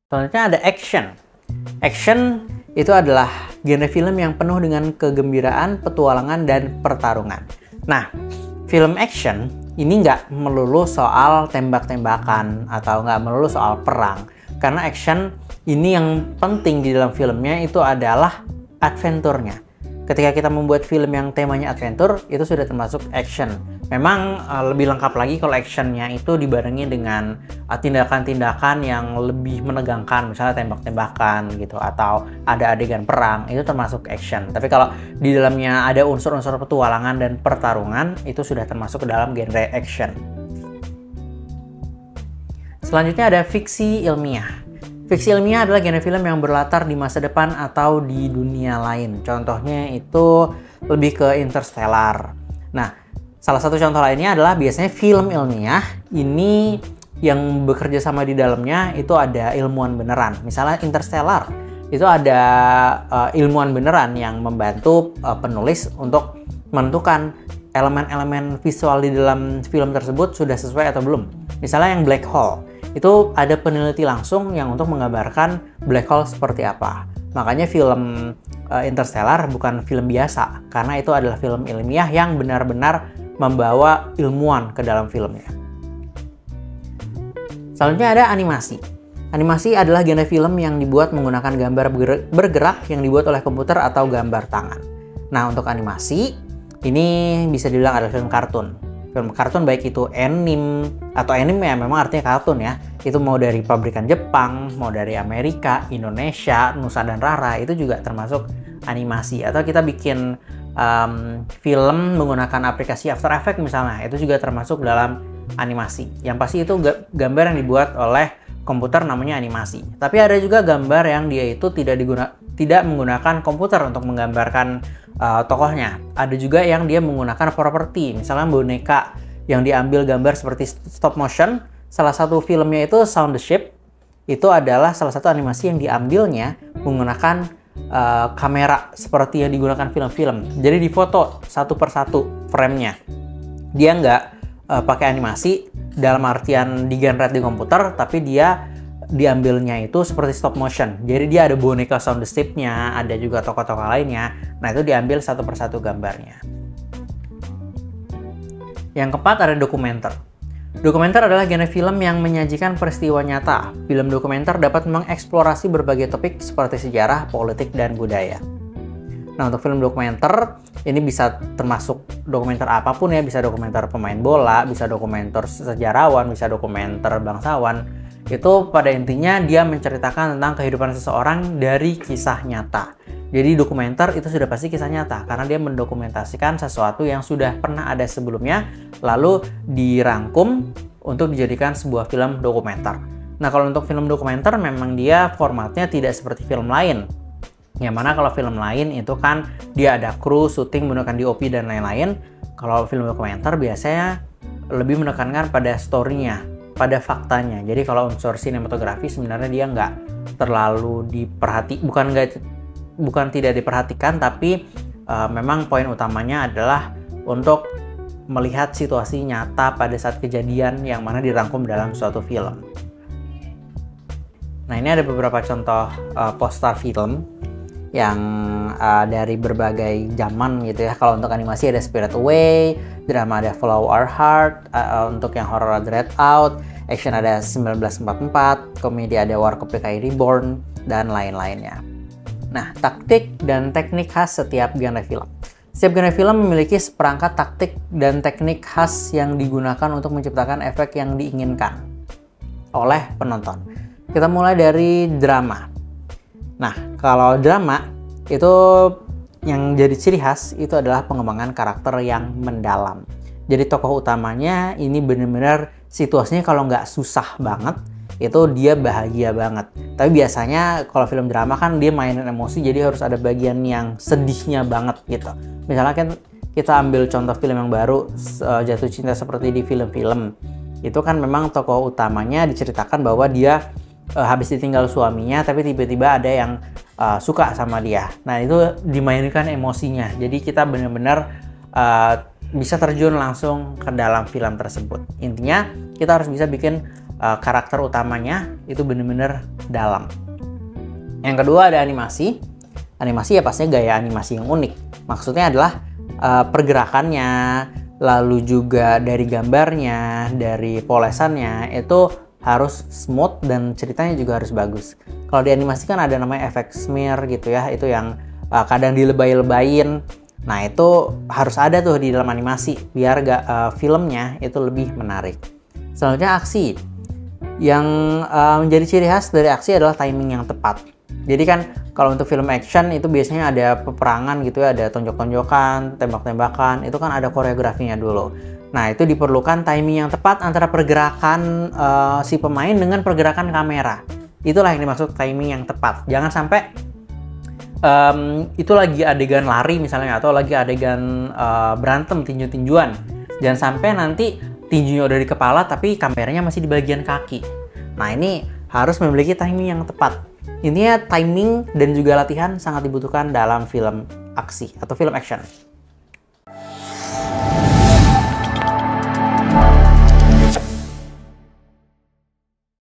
Selanjutnya ada action. Action itu adalah genre film yang penuh dengan kegembiraan, petualangan, dan pertarungan. Nah, film action ini nggak melulu soal tembak-tembakan atau nggak melulu soal perang. Karena action ini yang penting di dalam filmnya itu adalah adventure-nya. Ketika kita membuat film yang temanya adventure, itu sudah termasuk action. Memang lebih lengkap lagi kalau actionnya itu dibarengi dengan tindakan-tindakan yang lebih menegangkan, misalnya tembak-tembakan gitu, atau ada adegan perang, itu termasuk action. Tapi kalau di dalamnya ada unsur-unsur petualangan dan pertarungan, itu sudah termasuk ke dalam genre action. Selanjutnya ada fiksi ilmiah. Fiksi ilmiah adalah genre film yang berlatar di masa depan atau di dunia lain. Contohnya itu lebih ke Interstellar. Nah, salah satu contoh lainnya adalah biasanya film ilmiah ini yang bekerja sama di dalamnya itu ada ilmuwan beneran. Misalnya Interstellar, itu ada ilmuwan beneran yang membantu penulis untuk menentukan elemen-elemen visual di dalam film tersebut sudah sesuai atau belum. Misalnya yang Black Hole, itu ada peneliti langsung yang untuk menggambarkan black hole seperti apa. Makanya film Interstellar bukan film biasa, karena itu adalah film ilmiah yang benar-benar membawa ilmuwan ke dalam filmnya. Selanjutnya ada animasi. Animasi adalah genre film yang dibuat menggunakan gambar bergerak yang dibuat oleh komputer atau gambar tangan. Nah, untuk animasi, ini bisa dibilang adalah film kartun. Film kartun baik itu anime atau anime ya memang artinya kartun ya. Itu mau dari pabrikan Jepang, mau dari Amerika, Indonesia, Nusa dan Rara, itu juga termasuk animasi. Atau kita bikin film menggunakan aplikasi After Effects misalnya, itu juga termasuk dalam animasi. Yang pasti itu gambar yang dibuat oleh komputer namanya animasi. Tapi ada juga gambar yang dia itu tidak menggunakan komputer untuk menggambarkan tokohnya. Ada juga yang dia menggunakan properti, misalnya boneka yang diambil gambar seperti stop motion. Salah satu filmnya itu Sound the Ship, itu adalah salah satu animasi yang diambilnya menggunakan kamera seperti yang digunakan film-film. Jadi difoto satu persatu frame-nya. Dia nggak pakai animasi dalam artian di-generate di komputer, tapi dia diambilnya itu seperti stop motion. Jadi dia ada boneka Sound the Ship-nya, ada juga tokoh-tokoh lainnya. Nah, itu diambil satu persatu gambarnya. Yang keempat ada dokumenter. Dokumenter adalah genre film yang menyajikan peristiwa nyata. Film dokumenter dapat mengeksplorasi berbagai topik seperti sejarah, politik, dan budaya. Nah, untuk film dokumenter, ini bisa termasuk dokumenter apapun ya. Bisa dokumenter pemain bola, bisa dokumenter sejarawan, bisa dokumenter bangsawan. Itu pada intinya dia menceritakan tentang kehidupan seseorang dari kisah nyata. Jadi dokumenter itu sudah pasti kisah nyata karena dia mendokumentasikan sesuatu yang sudah pernah ada sebelumnya lalu dirangkum untuk dijadikan sebuah film dokumenter. Nah, kalau untuk film dokumenter memang dia formatnya tidak seperti film lain. Yang mana kalau film lain itu kan dia ada kru, syuting menggunakan DOP dan lain-lain. Kalau film dokumenter biasanya lebih menekankan pada story-nya, pada faktanya. Jadi kalau unsur sinematografi sebenarnya dia nggak terlalu bukan tidak diperhatikan, tapi memang poin utamanya adalah untuk melihat situasi nyata pada saat kejadian yang mana dirangkum dalam suatu film. Nah, ini ada beberapa contoh poster film yang dari berbagai zaman gitu ya. Kalau untuk animasi ada Spirit Away, drama ada Follow Our Heart, untuk yang horror ada Red Out, action ada 1944, komedi ada Warkop PKI Reborn, dan lain-lainnya. Nah, taktik dan teknik khas setiap genre film. Setiap genre film memiliki seperangkat taktik dan teknik khas yang digunakan untuk menciptakan efek yang diinginkan oleh penonton. Kita mulai dari drama. Nah, kalau drama itu yang jadi ciri khas itu adalah pengembangan karakter yang mendalam. Jadi tokoh utamanya ini benar-benar situasinya kalau nggak susah banget, itu dia bahagia banget. Tapi biasanya kalau film drama kan dia mainin emosi, jadi harus ada bagian yang sedihnya banget gitu. Misalnya kan kita ambil contoh film yang baru, Jatuh Cinta Seperti di Film-Film. Itu kan memang tokoh utamanya diceritakan bahwa dia habis ditinggal suaminya, tapi tiba-tiba ada yang suka sama dia. Nah, itu dimainkan emosinya. Jadi kita benar-benar bisa terjun langsung ke dalam film tersebut. Intinya kita harus bisa bikin karakter utamanya itu benar-benar dalam. Yang kedua ada animasi. Animasi ya pastinya gaya animasi yang unik. Maksudnya adalah pergerakannya, lalu juga dari gambarnya, dari polesannya itu harus smooth dan ceritanya juga harus bagus. Kalau di animasi kan ada namanya efek smear gitu ya, itu yang kadang dilebay-lebayin. Nah itu harus ada tuh di dalam animasi biar filmnya itu lebih menarik. Selanjutnya aksi. Yang menjadi ciri khas dari aksi adalah timing yang tepat. Jadi kan kalau untuk film action itu biasanya ada peperangan gitu ya, ada tonjok-tonjokan, tembak-tembakan, itu kan ada koreografinya dulu. Nah itu diperlukan timing yang tepat antara pergerakan si pemain dengan pergerakan kamera. Itulah yang dimaksud timing yang tepat. Jangan sampai itu lagi adegan lari misalnya, atau lagi adegan berantem tinju-tinjuan. Jangan sampai nanti tinjunya udah di kepala tapi kameranya masih di bagian kaki. Nah ini harus memiliki timing yang tepat. Intinya timing dan juga latihan sangat dibutuhkan dalam film aksi atau film action.